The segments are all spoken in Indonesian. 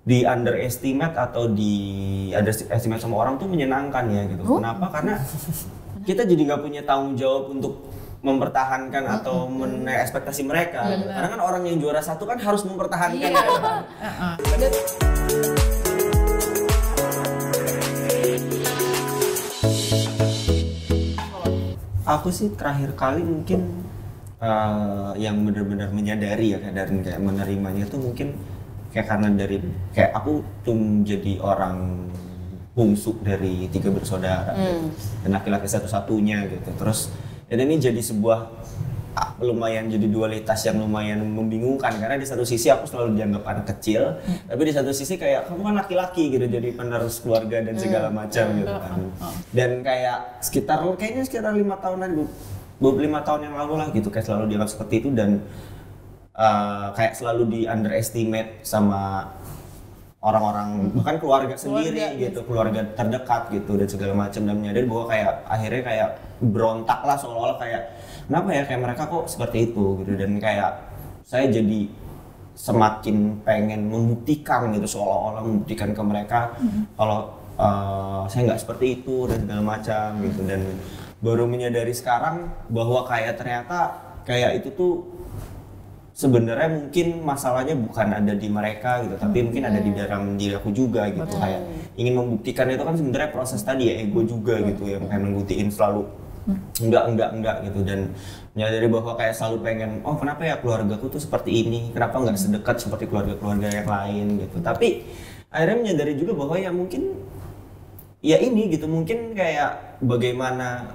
di underestimate atau di underestimate sama orang tuh menyenangkan ya gitu. Kenapa? Karena kita jadi nggak punya tanggung jawab untuk mempertahankan atau ekspektasi mereka. Karena kan orang yang juara satu kan harus mempertahankan. Aku sih terakhir kali mungkin yang benar-benar menyadari ya dan kayak menerimanya tuh mungkin kayak karena dari kayak aku tuh jadi orang bungsu dari 3 bersaudara dan laki-laki satu-satunya gitu. Terus dan ini jadi sebuah lumayan jadi dualitas yang lumayan membingungkan karena di satu sisi aku selalu dianggap anak kecil, tapi di satu sisi kayak kamu kan laki-laki gitu jadi penerus keluarga dan segala macam gitu kan. Dan kayak kayaknya sekitar 5 tahunan 25 tahun yang lalu lah gitu kayak selalu dianggap seperti itu dan kayak selalu di underestimate sama orang-orang bahkan keluarga sendiri gitu, keluarga terdekat gitu dan segala macam dan menyadari bahwa kayak akhirnya kayak berontak lah seolah-olah kayak kenapa ya kayak mereka kok seperti itu gitu dan kayak saya jadi semakin pengen membuktikan gitu seolah-olah membuktikan ke mereka kalau saya nggak seperti itu dan segala macam gitu dan baru menyadari sekarang bahwa kayak ternyata kayak itu tuh sebenarnya mungkin masalahnya bukan ada di mereka gitu tapi mungkin ada di dalam diri aku juga gitu kayak ingin membuktikan itu kan sebenarnya proses tadi ya ego juga gitu yang kayak membuktiin selalu enggak gitu dan menyadari bahwa kayak selalu pengen oh kenapa ya keluargaku tuh seperti ini kenapa nggak sedekat seperti keluarga-keluarga yang lain gitu tapi akhirnya menyadari juga bahwa ya mungkin ya ini gitu mungkin kayak bagaimana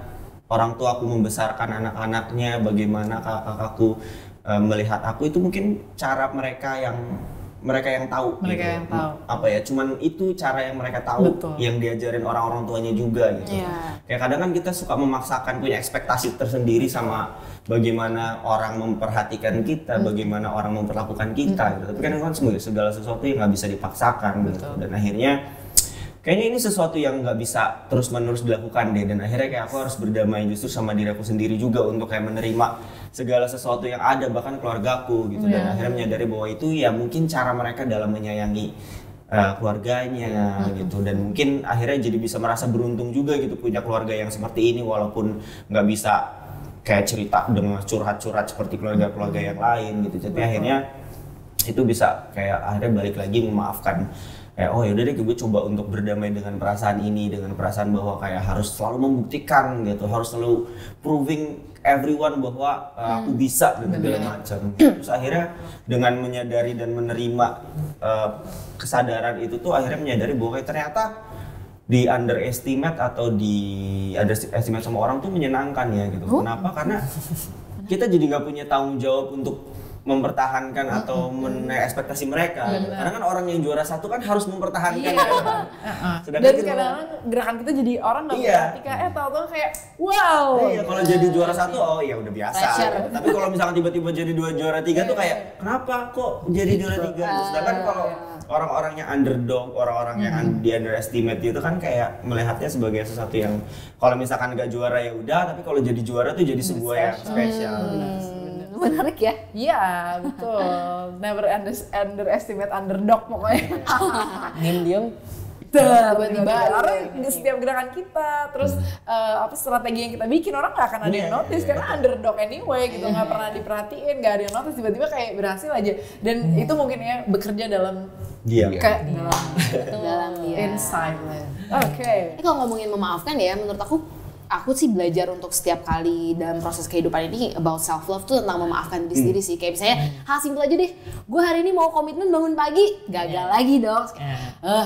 orang tua aku membesarkan anak-anaknya bagaimana kakakku melihat aku itu mungkin cara mereka yang tahu gitu. Yang tahu apa ya cuman itu cara yang mereka tahu. Betul. Yang diajarin orang-orang tuanya juga gitu kayak kadang kan kita suka memaksakan punya ekspektasi tersendiri sama bagaimana orang memperhatikan kita bagaimana orang memperlakukan kita gitu. Tapi kan segala sesuatu yang nggak bisa dipaksakan gitu. Dan akhirnya kayaknya ini sesuatu yang nggak bisa terus-menerus dilakukan deh dan akhirnya kayak aku harus berdamai justru sama diri aku sendiri juga untuk kayak menerima segala sesuatu yang ada bahkan keluargaku gitu dan akhirnya menyadari bahwa itu ya mungkin cara mereka dalam menyayangi keluarganya gitu dan mungkin akhirnya jadi bisa merasa beruntung juga gitu punya keluarga yang seperti ini walaupun nggak bisa kayak cerita dengan curhat-curhat seperti keluarga-keluarga yang lain gitu tapi akhirnya itu bisa kayak akhirnya balik lagi memaafkan kayak oh yaudah deh gue coba untuk berdamai dengan perasaan ini dengan perasaan bahwa kayak harus selalu membuktikan gitu harus selalu proving everyone bahwa aku bisa dan segala macam terus akhirnya dengan menyadari dan menerima kesadaran itu tuh akhirnya menyadari bahwa ternyata di underestimate atau di underestimate sama orang tuh menyenangkan ya gitu kenapa karena kita jadi nggak punya tanggung jawab untuk mempertahankan atau ekspektasi mereka. Karena kan orang yang juara satu kan harus mempertahankan. Dan kadang-kadang gerakan kita jadi orang nggak perhatikan, tahu-tahu kayak wow. Iya, kalau jadi juara satu, oh ya udah biasa. Tapi kalau misalkan tiba-tiba jadi juara tiga tuh kayak kenapa kok jadi juara tiga? Sedangkan kalau orang-orang yang underdog, orang-orang yang di underestimate itu kan kayak melihatnya sebagai sesuatu yang kalau misalkan nggak juara ya udah, tapi kalau jadi juara tuh jadi sebuah yang spesial. Menarik ya? Iya, betul. Never underestimate underdog pokoknya. Diam-diam tiba-tiba di setiap gerakan kita terus strategi yang kita bikin orang nggak akan ada yang notice karena underdog anyway gitu nggak pernah diperhatiin nggak ada yang notice tiba-tiba kayak berhasil aja dan itu mungkin ya bekerja dalam dalam insight. Oke. Kalau ngomongin memaafkan ya menurut aku sih belajar untuk setiap kali dalam proses kehidupan ini about self love tuh tentang memaafkan diri sendiri sih. Kayak misalnya hal simpel aja deh, gue hari ini mau komitmen bangun pagi, gagal lagi dong.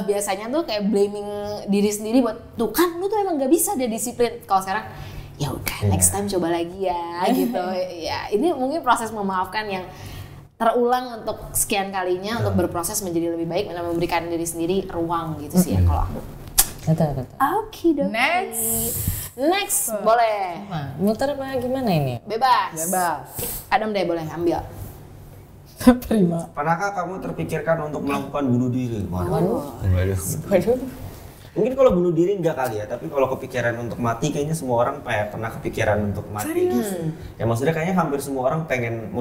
Biasanya tuh kayak blaming diri sendiri buat tuh kan lu tuh emang gak bisa deh disiplin. Kalau sekarang ya udah next time coba lagi ya gitu. Ya ini mungkin proses memaafkan yang terulang untuk sekian kalinya untuk berproses menjadi lebih baik dan memberikan diri sendiri ruang gitu sih ya kalau aku. Betul. Oke dong. Next, boleh. Nah, muter apa gimana ini? Bebas. Adam deh boleh ambil. Terima. Pernahkah kamu terpikirkan untuk melakukan bunuh diri? Waduh. Mungkin kalau bunuh diri enggak kali ya, tapi kalau kepikiran untuk mati kayaknya semua orang pernah kepikiran untuk mati. Ya maksudnya kayaknya hampir semua orang pengen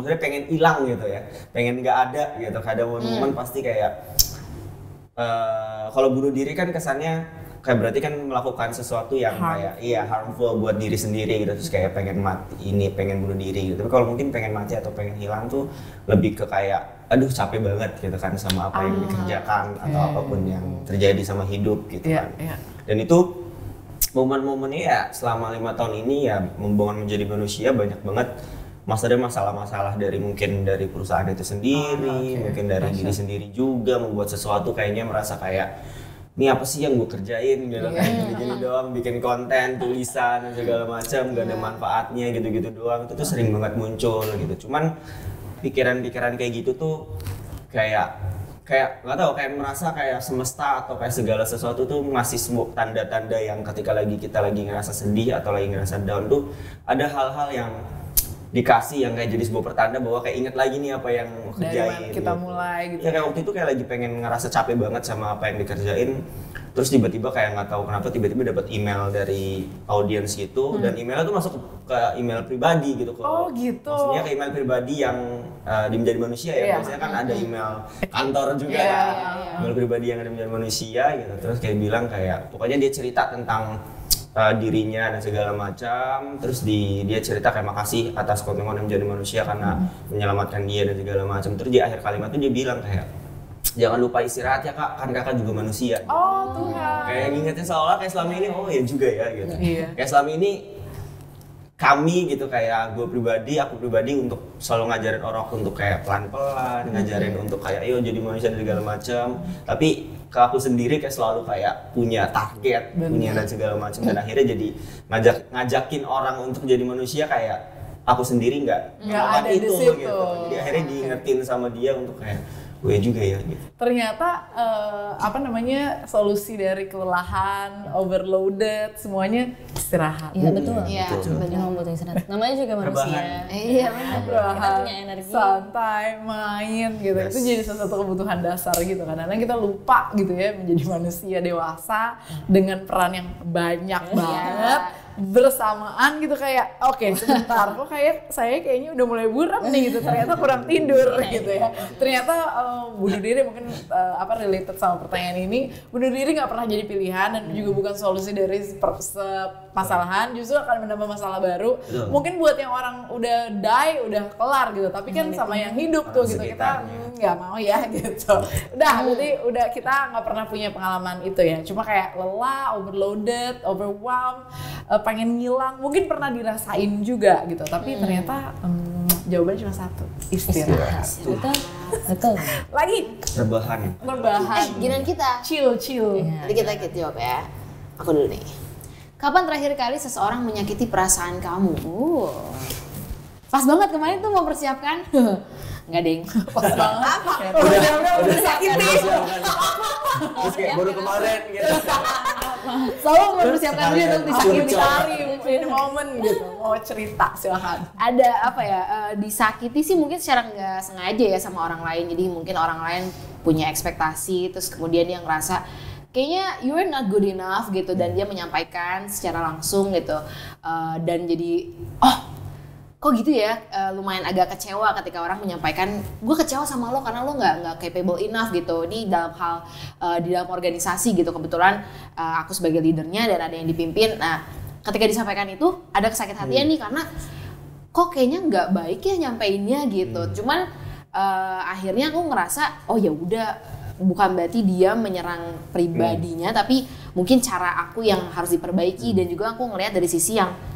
hilang gitu ya, pengen nggak ada gitu. Kadang momen pasti kayak kalau bunuh diri kan kesannya kayak berarti kan melakukan sesuatu yang kayak harmful buat diri sendiri gitu, terus kayak pengen mati, pengen bunuh diri gitu. Tapi kalau mungkin pengen mati atau pengen hilang tuh lebih ke kayak aduh capek banget gitu kan sama apa yang dikerjakan atau apapun yang terjadi sama hidup gitu kan. Dan itu momen-momennya ya selama 5 tahun ini ya membangun menjadi manusia banyak banget masalah-masalah dari mungkin dari perusahaan itu sendiri, mungkin dari diri sendiri juga membuat sesuatu kayaknya merasa kayak ini apa sih yang gue kerjain gitu kayak gini doang, bikin konten, tulisan dan segala macam gak ada manfaatnya gitu-gitu doang. Itu tuh sering banget muncul gitu. Cuman pikiran-pikiran kayak gitu tuh kayak nggak tahu, kayak merasa kayak semesta atau kayak segala sesuatu tuh ngasih semua tanda-tanda yang ketika kita lagi ngerasa sedih atau lagi ngerasa down tuh ada hal-hal yang dikasih yang kayak jadi sebuah pertanda bahwa kayak inget lagi nih apa yang mau kerjain. Dari kita gitu. Mulai gitu. Ya kayak waktu itu kayak lagi pengen ngerasa capek banget sama apa yang dikerjain. Terus tiba-tiba kayak nggak tahu kenapa tiba-tiba dapat email dari audiens gitu dan emailnya tuh masuk ke email pribadi gitu kok. Oh gitu. Maksudnya ke email pribadi yang di Menjadi Manusia ya. Biasanya kan ada email kantor juga kan. Email pribadi yang ada Menjadi Manusia gitu. Terus kayak bilang kayak pokoknya dia cerita tentang dirinya dan segala macam, terus dia cerita kayak makasih atas konten-konten Menjadi Manusia karena menyelamatkan dia dan segala macam. Terus di akhir kalimat tuh dia bilang kayak jangan lupa istirahat ya kak, kan kakak juga manusia. Oh Tuhan. Kayak ngingetin seolah kayak selama ini oh ya juga ya gitu. Kayak selama ini kami gitu kayak aku pribadi untuk selalu ngajarin orang untuk kayak pelan-pelan, ngajarin untuk kayak ayo jadi manusia dan segala macam. Tapi ke aku sendiri kayak selalu kayak punya target, punya dan segala macam dan akhirnya jadi ngajakin orang untuk jadi manusia kayak aku sendiri nggak ada itu di situ. gitu. Jadi akhirnya diingetin sama dia untuk kayak gue juga ya gitu. Ternyata solusi dari kelelahan, overloaded, semuanya istirahat. Iya betul. Iya, Memang butuh istirahat. Namanya juga manusia. Iya, Kita punya energi. Santai, main gitu. Itu jadi salah satu kebutuhan dasar gitu kan. Karena kita lupa gitu ya menjadi manusia dewasa dengan peran yang banyak banget. Bersamaan gitu kayak oke, sebentar kok kayak saya kayaknya udah mulai buram nih gitu, ternyata kurang tidur gitu ya, ternyata bunuh diri mungkin related sama pertanyaan ini, bunuh diri nggak pernah jadi pilihan dan juga bukan solusi dari permasalahan, justru akan menambah masalah baru. Mungkin buat yang orang udah udah kelar gitu, tapi kan sama yang hidup tuh gitu kita nggak mau ya gitu. Berarti udah kita nggak pernah punya pengalaman itu ya, cuma kayak lelah, overloaded, overwhelmed, pengen ngilang, mungkin pernah dirasain juga gitu, tapi ternyata jawabannya cuma satu, istirahat. Betul. Lagi Rebahan. giliran kita. Chill. Nanti kita jawab ya. Aku dulu nih. Kapan terakhir kali seseorang menyakiti perasaan kamu? Pas banget kemarin tuh mau persiapkan. Enggak deng. Pas banget. Apa? Udah sakiti. Terus kayak baru kemarin gitu. Selalu mempersiapkan diri untuk disakiti. Cari in moment gitu, mau cerita silahkan. Ada disakiti sih mungkin secara nggak sengaja ya sama orang lain. Jadi mungkin orang lain punya ekspektasi, terus kemudian dia ngerasa kayaknya you're not good enough gitu, dan dia menyampaikan secara langsung gitu, dan jadi kok gitu ya, lumayan agak kecewa ketika orang menyampaikan gue kecewa sama lo karena lo nggak capable enough gitu. Ini dalam hal di dalam organisasi gitu, kebetulan aku sebagai leadernya dan ada yang dipimpin. Nah ketika disampaikan itu ada kesakit hatian nih, karena kok kayaknya nggak baik ya nyampeinnya gitu. Cuman akhirnya aku ngerasa oh ya udah, bukan berarti dia menyerang pribadinya, tapi mungkin cara aku yang harus diperbaiki, dan juga aku ngelihat dari sisi yang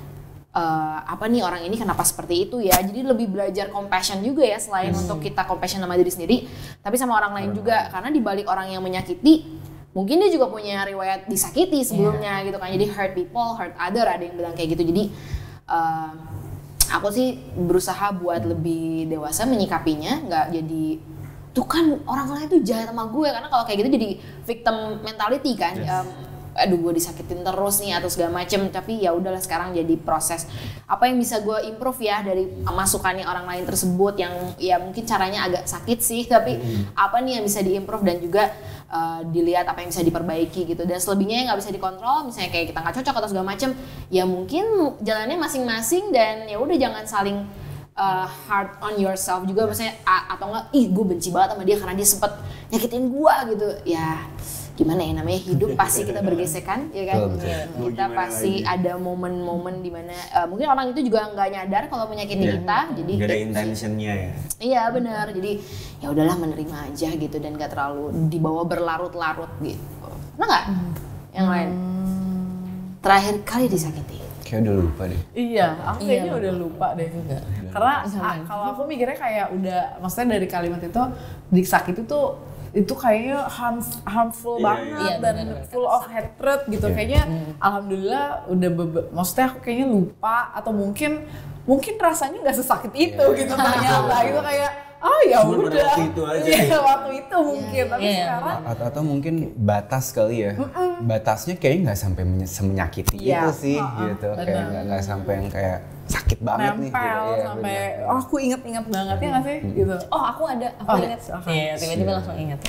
orang ini kenapa seperti itu ya. Jadi lebih belajar compassion juga ya, selain untuk kita compassion sama diri sendiri, tapi sama orang lain juga, karena dibalik orang yang menyakiti mungkin dia juga punya riwayat disakiti sebelumnya gitu kan. Jadi hurt people, hurt other, ada yang bilang kayak gitu. Jadi aku sih berusaha buat lebih dewasa menyikapinya, nggak jadi tuh kan orang lain tuh jahat sama gue, karena kalau kayak gitu jadi victim mentality kan. Aduh gue disakitin terus nih atau segala macem. Tapi ya udahlah, sekarang jadi proses apa yang bisa gue improve ya dari masukannya orang lain tersebut, yang ya mungkin caranya agak sakit sih, tapi apa nih yang bisa diimprove dan juga dilihat apa yang bisa diperbaiki gitu. Dan selebihnya yang nggak bisa dikontrol, misalnya kayak kita nggak cocok atau segala macem, ya mungkin jalannya masing-masing, dan ya udah jangan saling hard on yourself juga, misalnya atau enggak gue benci banget sama dia karena dia sempet nyakitin gua gitu. Ya gimana ya, namanya hidup pasti kita bergesekan ya kan. Kita pasti ada momen-momen dimana mungkin orang itu juga nggak nyadar kalau menyakiti kita, jadi gak ada intentionnya ya. Iya benar, jadi ya udahlah menerima aja gitu dan gak terlalu dibawa berlarut-larut gitu. Pernah nggak yang lain terakhir kali disakiti? Kayak udah lupa deh. Iya, aku kayaknya udah lupa deh juga. Karena kalau aku mikirnya kayak udah, maksudnya dari kalimat itu disakiti tuh itu kayaknya harmful banget dan full of hatred gitu. Kayaknya alhamdulillah udah maksudnya aku kayaknya lupa atau mungkin rasanya nggak sesakit itu gitu ternyata. Itu kayak ya cuma pada udah. waktu itu aja. Iya, waktu itu mungkin. Tapi sekarang Atau mungkin batas kali ya. Batasnya kayaknya nggak sampai semenyakiti itu sih gitu. Kayak nggak sampai yang kayak sakit banget nih. nempel Gitu. Iya, sampai bener. aku inget banget ya nggak sih gitu. Oh aku ada, aku ingat. silakan. Iya, tiba-tiba langsung ingat.